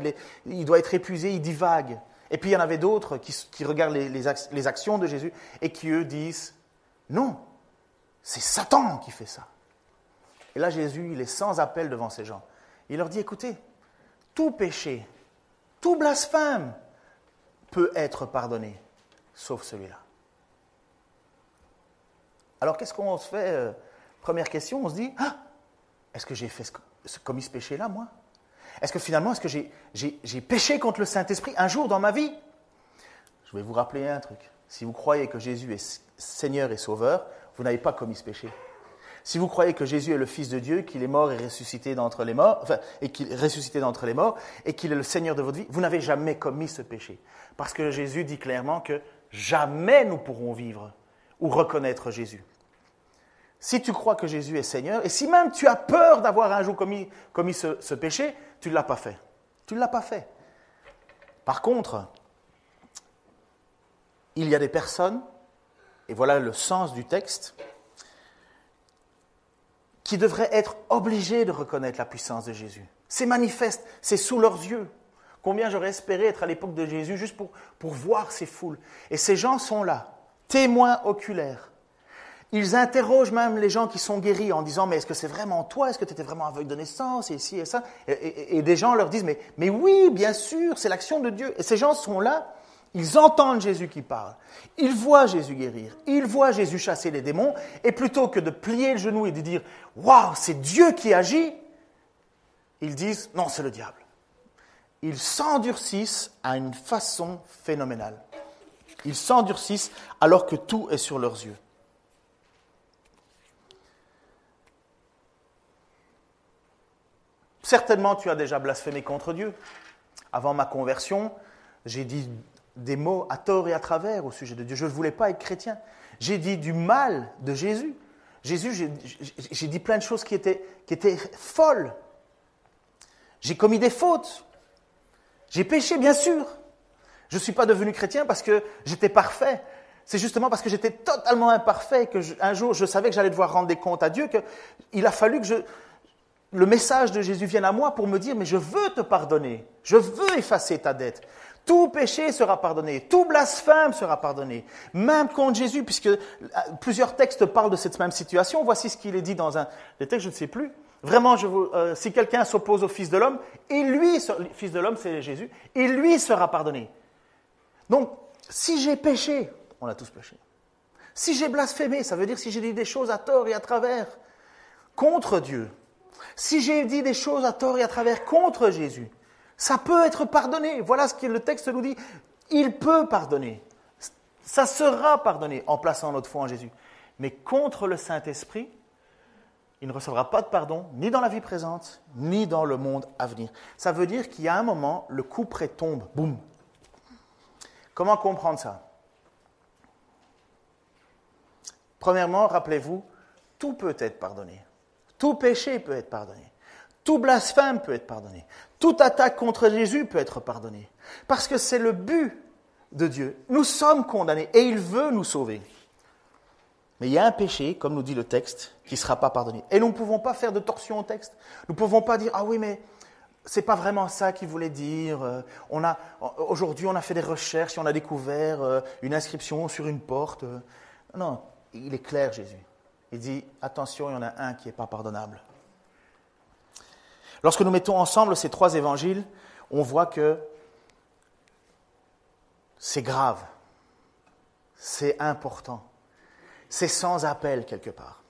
il doit être épuisé, il divague. Et puis, il y en avait d'autres qui regardent les actions de Jésus et qui, eux, disent, non, c'est Satan qui fait ça. Et là, Jésus, il est sans appel devant ces gens. Il leur dit, écoutez, tout péché, tout blasphème peut être pardonné, sauf celui-là. Alors, qu'est-ce qu'on se fait Première question, on se dit, est-ce que j'ai commis ce péché-là, moi ? Est-ce que j'ai péché contre le Saint-Esprit un jour dans ma vie ? Je vais vous rappeler un truc. Si vous croyez que Jésus est Seigneur et Sauveur, vous n'avez pas commis ce péché. Si vous croyez que Jésus est le Fils de Dieu, qu'il est mort et ressuscité d'entre les morts, et qu'il est le Seigneur de votre vie, vous n'avez jamais commis ce péché. Parce que Jésus dit clairement que jamais nous pourrons vivre ou reconnaître Jésus. Si tu crois que Jésus est Seigneur, et si même tu as peur d'avoir un jour commis ce péché, tu ne l'as pas fait. Tu ne l'as pas fait. Par contre, il y a des personnes, et voilà le sens du texte, qui devraient être obligées de reconnaître la puissance de Jésus. C'est manifeste, c'est sous leurs yeux. Combien j'aurais espéré être à l'époque de Jésus juste pour voir ces foules. Et ces gens sont là, témoins oculaires. Ils interrogent même les gens qui sont guéris en disant « mais est-ce que c'est vraiment toi ? Est-ce que tu étais vraiment aveugle de naissance ?» et ci et ça. Et des gens leur disent « mais oui, bien sûr, c'est l'action de Dieu. » Et ces gens sont là, ils entendent Jésus qui parle. Ils voient Jésus guérir. Ils voient Jésus chasser les démons. Et plutôt que de plier le genou et de dire « waouh, c'est Dieu qui agit », ils disent « non, c'est le diable ». Ils s'endurcissent à une façon phénoménale. Ils s'endurcissent alors que tout est sur leurs yeux. Certainement, tu as déjà blasphémé contre Dieu. Avant ma conversion, j'ai dit des mots à tort et à travers au sujet de Dieu. Je ne voulais pas être chrétien. J'ai dit du mal de Jésus. J'ai dit plein de choses qui étaient folles. J'ai commis des fautes. J'ai péché, bien sûr. Je ne suis pas devenu chrétien parce que j'étais parfait. C'est justement parce que j'étais totalement imparfait qu'un jour, je savais que j'allais devoir rendre des comptes à Dieu, qu'il a fallu que le message de Jésus vienne à moi pour me dire « mais je veux te pardonner, je veux effacer ta dette. Tout péché sera pardonné, tout blasphème sera pardonné. » Même contre Jésus, puisque plusieurs textes parlent de cette même situation. Voici ce qu'il est dit dans un des textes, je ne sais plus. Vraiment, si quelqu'un s'oppose au Fils de l'homme, le Fils de l'homme, c'est Jésus, et lui sera pardonné. Donc, si j'ai péché, on a tous péché. Si j'ai blasphémé, ça veut dire si j'ai dit des choses à tort et à travers contre Dieu. Si j'ai dit des choses à tort et à travers contre Jésus, ça peut être pardonné. Voilà ce que le texte nous dit. Il peut pardonner. Ça sera pardonné en plaçant notre foi en Jésus. Mais contre le Saint-Esprit, il ne recevra pas de pardon, ni dans la vie présente, ni dans le monde à venir. Ça veut dire qu'il y a un moment, le couperet tombe. Boum. Comment comprendre ça ? Premièrement, rappelez-vous, tout peut être pardonné. Tout péché peut être pardonné. Tout blasphème peut être pardonné. Toute attaque contre Jésus peut être pardonnée. Parce que c'est le but de Dieu. Nous sommes condamnés et il veut nous sauver. Mais il y a un péché, comme nous dit le texte, qui ne sera pas pardonné. Et nous ne pouvons pas faire de torsion au texte. Nous ne pouvons pas dire, ah oui, mais c'est pas vraiment ça qu'il voulait dire. Aujourd'hui, on a fait des recherches et on a découvert une inscription sur une porte. Non, il est clair, Jésus. Il dit, attention, il y en a un qui n'est pas pardonnable. Lorsque nous mettons ensemble ces 3 évangiles, on voit que c'est grave, c'est important, c'est sans appel quelque part.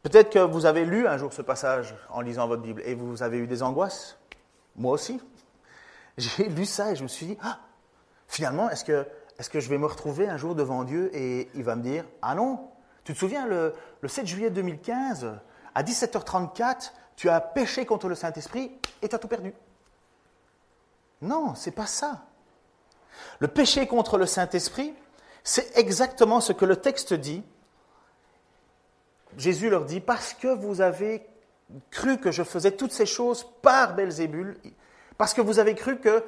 Peut-être que vous avez lu un jour ce passage en lisant votre Bible et vous avez eu des angoisses. Moi aussi. J'ai lu ça et je me suis dit, finalement, est-ce que je vais me retrouver un jour devant Dieu et il va me dire, ah non, tu te souviens, le 7 juillet 2015, à 17h34, tu as péché contre le Saint-Esprit et tu as tout perdu. Non, c'est pas ça. Le péché contre le Saint-Esprit, c'est exactement ce que le texte dit. Jésus leur dit, parce que vous avez cru que je faisais toutes ces choses par Belzébul, parce que vous avez cru que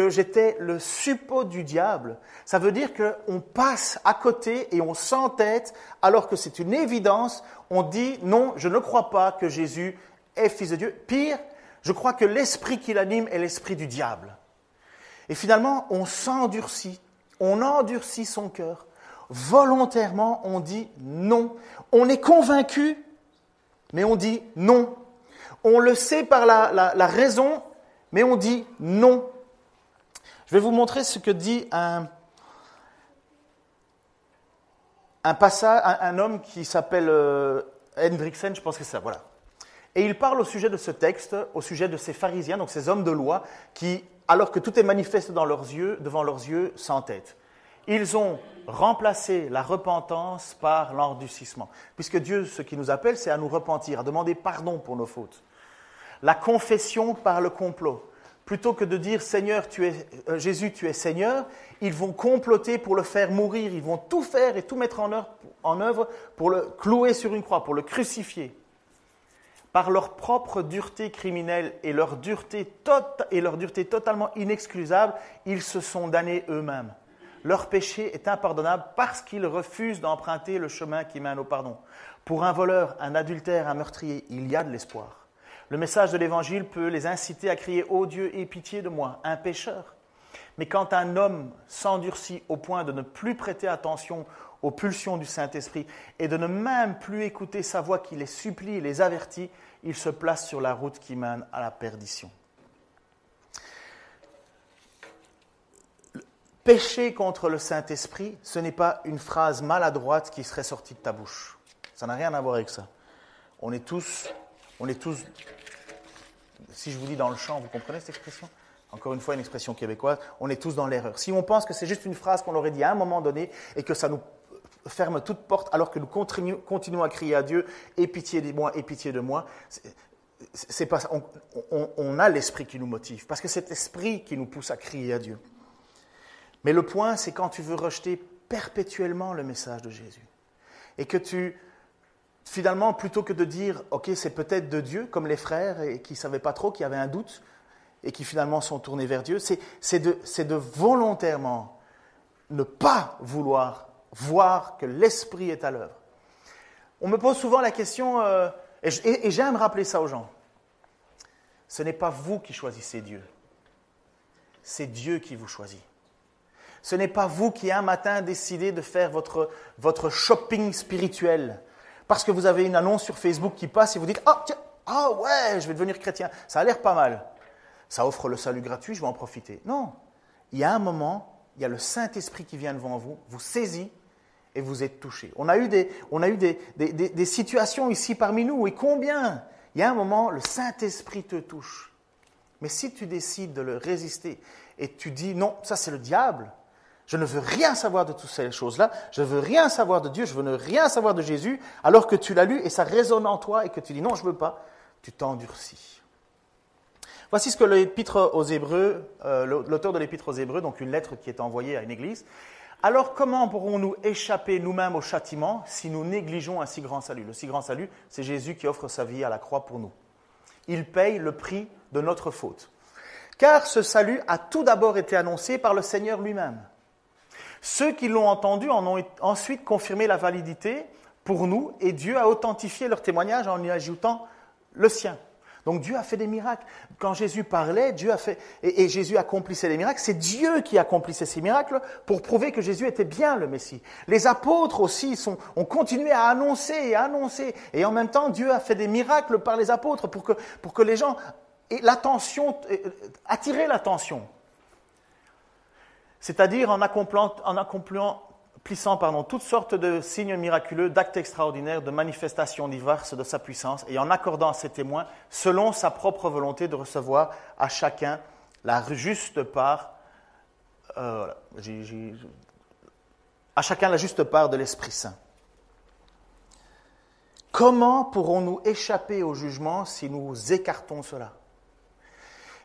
j'étais le suppôt du diable, ça veut dire qu'on passe à côté et on s'entête, alors que c'est une évidence, on dit, non, je ne crois pas que Jésus est fils de Dieu. Pire, je crois que l'esprit qui l'anime est l'esprit du diable. Et finalement, on s'endurcit, on endurcit son cœur. Volontairement, on dit non. On est convaincu, mais on dit non. On le sait par la raison, mais on dit non. Je vais vous montrer ce que dit un homme qui s'appelle Hendriksen, je pense que c'est ça, voilà. Et il parle au sujet de ce texte, au sujet de ces pharisiens, donc ces hommes de loi, qui, alors que tout est manifeste devant leurs yeux, s'entêtent. Ils ont remplacé la repentance par l'endurcissement. Puisque Dieu, ce qui nous appelle, c'est à nous repentir, à demander pardon pour nos fautes. La confession par le complot. Plutôt que de dire Seigneur, Jésus, tu es Seigneur, ils vont comploter pour le faire mourir. Ils vont tout faire et tout mettre en œuvre pour le clouer sur une croix, pour le crucifier. Par leur propre dureté criminelle et leur dureté totalement inexcusable, ils se sont damnés eux-mêmes. Leur péché est impardonnable parce qu'ils refusent d'emprunter le chemin qui mène au pardon. Pour un voleur, un adultère, un meurtrier, il y a de l'espoir. Le message de l'Évangile peut les inciter à crier « Ô Dieu, aie pitié de moi, un pécheur ». Mais quand un homme s'endurcit au point de ne plus prêter attention aux pulsions du Saint-Esprit et de ne même plus écouter sa voix qui les supplie et les avertit, il se place sur la route qui mène à la perdition. Pécher contre le Saint-Esprit, ce n'est pas une phrase maladroite qui serait sortie de ta bouche. Ça n'a rien à voir avec ça. On est tous, si je vous dis dans le champ, vous comprenez cette expression ? Encore une fois, une expression québécoise, on est tous dans l'erreur. Si on pense que c'est juste une phrase qu'on aurait dit à un moment donné et que ça nous ferme toute porte alors que nous continuons à crier à Dieu « Aie pitié de moi, aie pitié de moi », c'est pas ça. On a l'esprit qui nous motive parce que c'est l'esprit qui nous pousse à crier à Dieu. Mais le point, c'est quand tu veux rejeter perpétuellement le message de Jésus et que finalement, plutôt que de dire « Ok, c'est peut-être de Dieu », comme les frères et qui ne savaient pas trop, qui avaient un doute et qui finalement sont tournés vers Dieu, c'est de volontairement ne pas vouloir voir que l'Esprit est à l'œuvre. On me pose souvent la question, et j'aime rappeler ça aux gens, ce n'est pas vous qui choisissez Dieu, c'est Dieu qui vous choisit. Ce n'est pas vous qui un matin décidez de faire votre shopping spirituel parce que vous avez une annonce sur Facebook qui passe et vous dites « Ah ouais, je vais devenir chrétien, ça a l'air pas mal. Ça offre le salut gratuit, je vais en profiter. » Non, il y a un moment, il y a le Saint-Esprit qui vient devant vous, vous saisit et vous êtes touché. On a eu des situations ici parmi nous, et combien ? Il y a un moment, le Saint-Esprit te touche. Mais si tu décides de le résister et tu dis « Non, ça c'est le diable », je ne veux rien savoir de toutes ces choses-là, je ne veux rien savoir de Dieu, je veux rien savoir de Jésus, alors que tu l'as lu et ça résonne en toi et que tu dis « Non, je ne veux pas », tu t'endurcis. Voici ce que l'Épître aux Hébreux, l'auteur de l'Épître aux Hébreux, donc une lettre qui est envoyée à une église. « Alors comment pourrons-nous échapper nous-mêmes au châtiment si nous négligeons un si grand salut ?» Le si grand salut, c'est Jésus qui offre sa vie à la croix pour nous. Il paye le prix de notre faute. Car ce salut a tout d'abord été annoncé par le Seigneur lui-même. Ceux qui l'ont entendu en ont ensuite confirmé la validité pour nous, et Dieu a authentifié leur témoignage en y ajoutant le sien. Donc Dieu a fait des miracles. Quand Jésus parlait, Dieu a fait, et Jésus accomplissait les miracles, c'est Dieu qui accomplissait ces miracles pour prouver que Jésus était bien le Messie. Les apôtres aussi ont continué à annoncer, et en même temps Dieu a fait des miracles par les apôtres pour que les gens aient l'attention, attirer l'attention. C'est-à-dire en accomplissant toutes sortes de signes miraculeux, d'actes extraordinaires, de manifestations diverses de sa puissance, et en accordant à ses témoins, selon sa propre volonté, de recevoir à chacun la juste part, à chacun la juste part de l'Esprit Saint. Comment pourrons-nous échapper au jugement si nous écartons cela?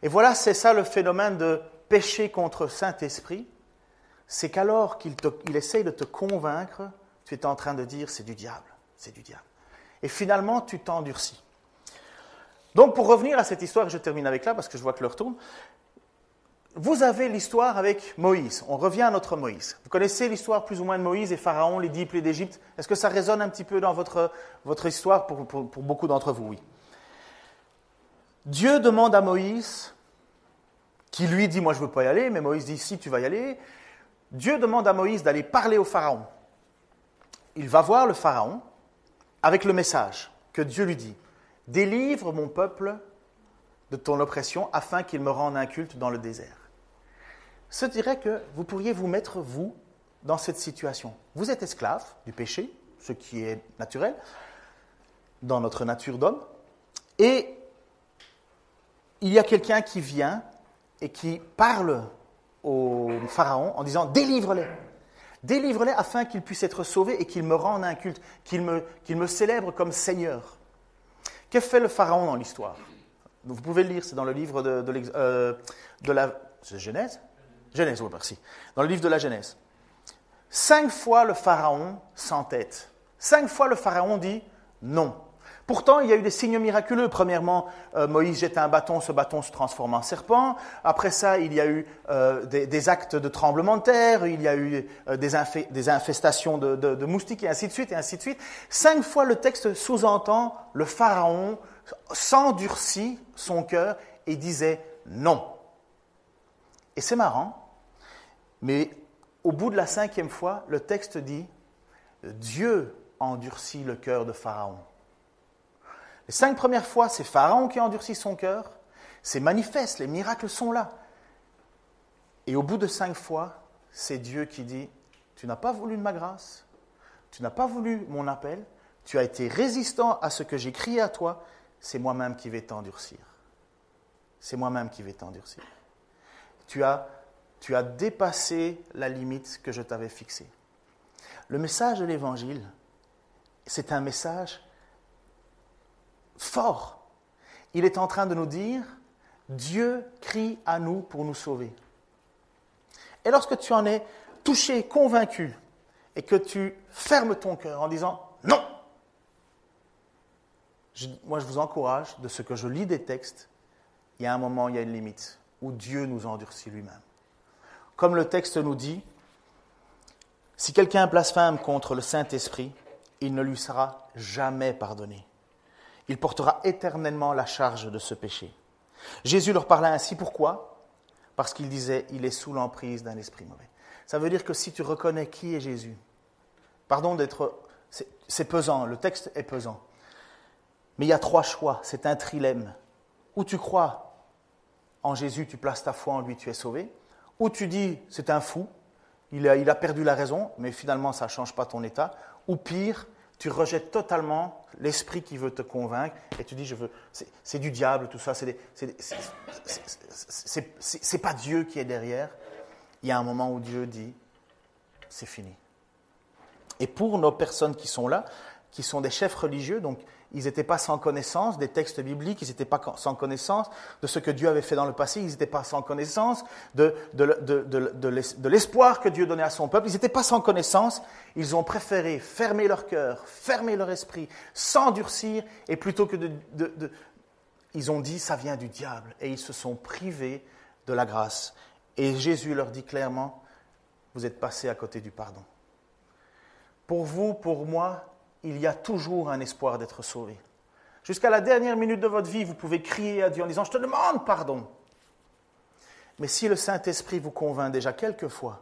Et voilà, c'est ça le phénomène de péché contre Saint-Esprit. C'est qu'alors qu'il essaye de te convaincre, tu es en train de dire c'est du diable, c'est du diable. Et finalement, tu t'endurcis. Donc, pour revenir à cette histoire, je termine avec là parce que je vois que l'heure tourne. Vous avez l'histoire avec Moïse. On revient à notre Moïse. Vous connaissez l'histoire plus ou moins de Moïse et Pharaon, les 10 plaies d'Égypte. Est-ce que ça résonne un petit peu dans votre histoire pour beaucoup d'entre vous? Oui. Dieu demande à Moïse, qui lui dit « moi je ne veux pas y aller », mais Moïse dit « si, tu vas y aller ». Dieu demande à Moïse d'aller parler au Pharaon. Il va voir le Pharaon avec le message que Dieu lui dit « Délivre mon peuple de ton oppression afin qu'il me rende un culte dans le désert. » Je dirais que vous pourriez vous mettre, vous, dans cette situation. Vous êtes esclave du péché, ce qui est naturel, dans notre nature d'homme, et il y a quelqu'un qui vient et qui parle au Pharaon en disant « Délivre-les ! Délivre-les afin qu'ils puissent être sauvés et qu'ils me rendent un culte, qu'ils me célèbrent comme Seigneur. » Que fait le Pharaon dans l'histoire? Vous pouvez le lire, c'est dans le livre de la Genèse. Genèse, oui, merci. Dans le livre de la Genèse. 5 fois le Pharaon s'entête. 5 fois le Pharaon dit non. Pourtant, il y a eu des signes miraculeux. Premièrement, Moïse jette un bâton, ce bâton se transforme en serpent. Après ça, il y a eu des actes de tremblement de terre, il y a eu des infestations de moustiques, et ainsi de suite, et ainsi de suite. 5 fois, le texte sous-entend, le Pharaon s'endurcit son cœur et disait non. Et c'est marrant, mais au bout de la 5e fois, le texte dit Dieu endurcit le cœur de Pharaon. Les 5 premières fois, c'est Pharaon qui endurcit son cœur, c'est manifeste, les miracles sont là. Et au bout de 5 fois, c'est Dieu qui dit tu n'as pas voulu de ma grâce, tu n'as pas voulu mon appel, tu as été résistant à ce que j'ai crié à toi, c'est moi-même qui vais t'endurcir. C'est moi-même qui vais t'endurcir. Tu as dépassé la limite que je t'avais fixée. Le message de l'Évangile, c'est un message fort. Il est en train de nous dire, Dieu crie à nous pour nous sauver. Et lorsque tu en es touché, convaincu, et que tu fermes ton cœur en disant « Non !» Moi, je vous encourage, de ce que je lis des textes, il y a un moment, il y a une limite, où Dieu nous endurcit lui-même. Comme le texte nous dit, si quelqu'un blasphème contre le Saint-Esprit, il ne lui sera jamais pardonné. Il portera éternellement la charge de ce péché. Jésus leur parla ainsi, pourquoi? Parce qu'il disait, il est sous l'emprise d'un esprit mauvais. Ça veut dire que si tu reconnais qui est Jésus, pardon d'être... C'est pesant, le texte est pesant. Mais il y a 3 choix, c'est un trilemme. Ou tu crois en Jésus, tu places ta foi en lui, tu es sauvé. Ou tu dis, c'est un fou, il a perdu la raison, mais finalement ça ne change pas ton état. Ou pire, tu rejettes totalement l'esprit qui veut te convaincre et tu dis, c'est du diable, tout ça, c'est pas Dieu qui est derrière. Il y a un moment où Dieu dit, c'est fini. Et pour nos personnes qui sont là, qui sont des chefs religieux, donc ils n'étaient pas sans connaissance des textes bibliques, ils n'étaient pas sans connaissance de ce que Dieu avait fait dans le passé, ils n'étaient pas sans connaissance de l'espoir que Dieu donnait à son peuple, ils n'étaient pas sans connaissance, ils ont préféré fermer leur cœur, fermer leur esprit, s'endurcir, et plutôt que ils ont dit ça vient du diable, et ils se sont privés de la grâce. Et Jésus leur dit clairement, vous êtes passé à côté du pardon. Pour vous, pour moi, il y a toujours un espoir d'être sauvé. Jusqu'à la dernière minute de votre vie, vous pouvez crier à Dieu en disant « Je te demande pardon ». Mais si le Saint-Esprit vous convainc déjà quelquefois,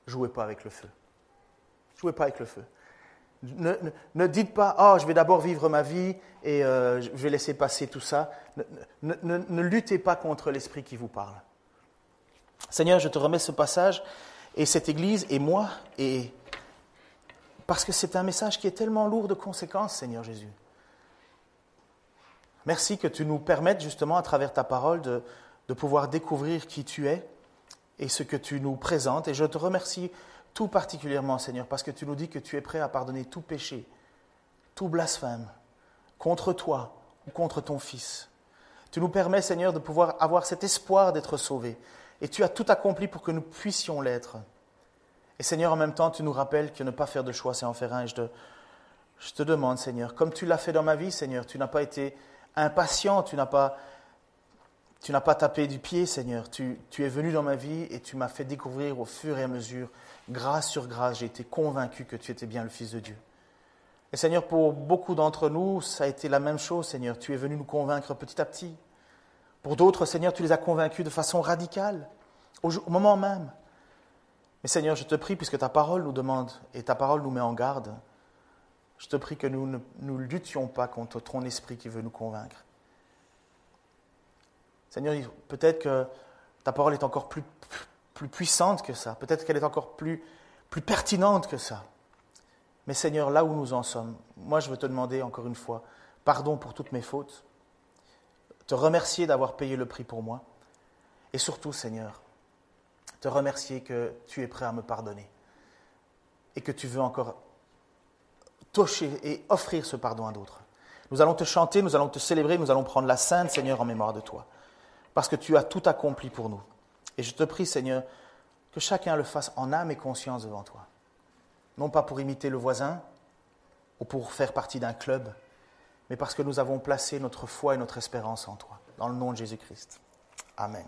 jouez pas avec le feu. Jouez pas avec le feu. Ne dites pas « Oh, je vais d'abord vivre ma vie et je vais laisser passer tout ça ». Ne luttez pas contre l'Esprit qui vous parle. Seigneur, je te remets ce passage et cette Église et moi, et parce que c'est un message qui est tellement lourd de conséquences, Seigneur Jésus. Merci que tu nous permettes justement à travers ta parole de pouvoir découvrir qui tu es et ce que tu nous présentes. Et je te remercie tout particulièrement, Seigneur, parce que tu nous dis que tu es prêt à pardonner tout péché, tout blasphème, contre toi ou contre ton Fils. Tu nous permets, Seigneur, de pouvoir avoir cet espoir d'être sauvés. Et tu as tout accompli pour que nous puissions l'être. Et Seigneur, en même temps, tu nous rappelles que ne pas faire de choix, c'est en faire un. Et je te demande, Seigneur, comme tu l'as fait dans ma vie, Seigneur, tu n'as pas été impatient, tu n'as pas tapé du pied, Seigneur. Tu es venu dans ma vie et tu m'as fait découvrir au fur et à mesure, grâce sur grâce, j'ai été convaincu que tu étais bien le Fils de Dieu. Et Seigneur, pour beaucoup d'entre nous, ça a été la même chose, Seigneur. Tu es venu nous convaincre petit à petit. Pour d'autres, Seigneur, tu les as convaincus de façon radicale, au moment même. Mais Seigneur, je te prie, puisque ta parole nous demande et ta parole nous met en garde, je te prie que nous ne luttions pas contre ton esprit qui veut nous convaincre. Seigneur, peut-être que ta parole est encore plus puissante que ça, peut-être qu'elle est encore plus pertinente que ça. Mais Seigneur, là où nous en sommes, moi je veux te demander encore une fois, pardon pour toutes mes fautes, te remercier d'avoir payé le prix pour moi, et surtout, Seigneur, te remercier que tu es prêt à me pardonner, et que tu veux encore toucher et offrir ce pardon à d'autres. Nous allons te chanter, nous allons te célébrer, nous allons prendre la Sainte, Seigneur, en mémoire de toi, parce que tu as tout accompli pour nous. Et je te prie, Seigneur, que chacun le fasse en âme et conscience devant toi. Non pas pour imiter le voisin, ou pour faire partie d'un club, mais parce que nous avons placé notre foi et notre espérance en toi, dans le nom de Jésus-Christ. Amen.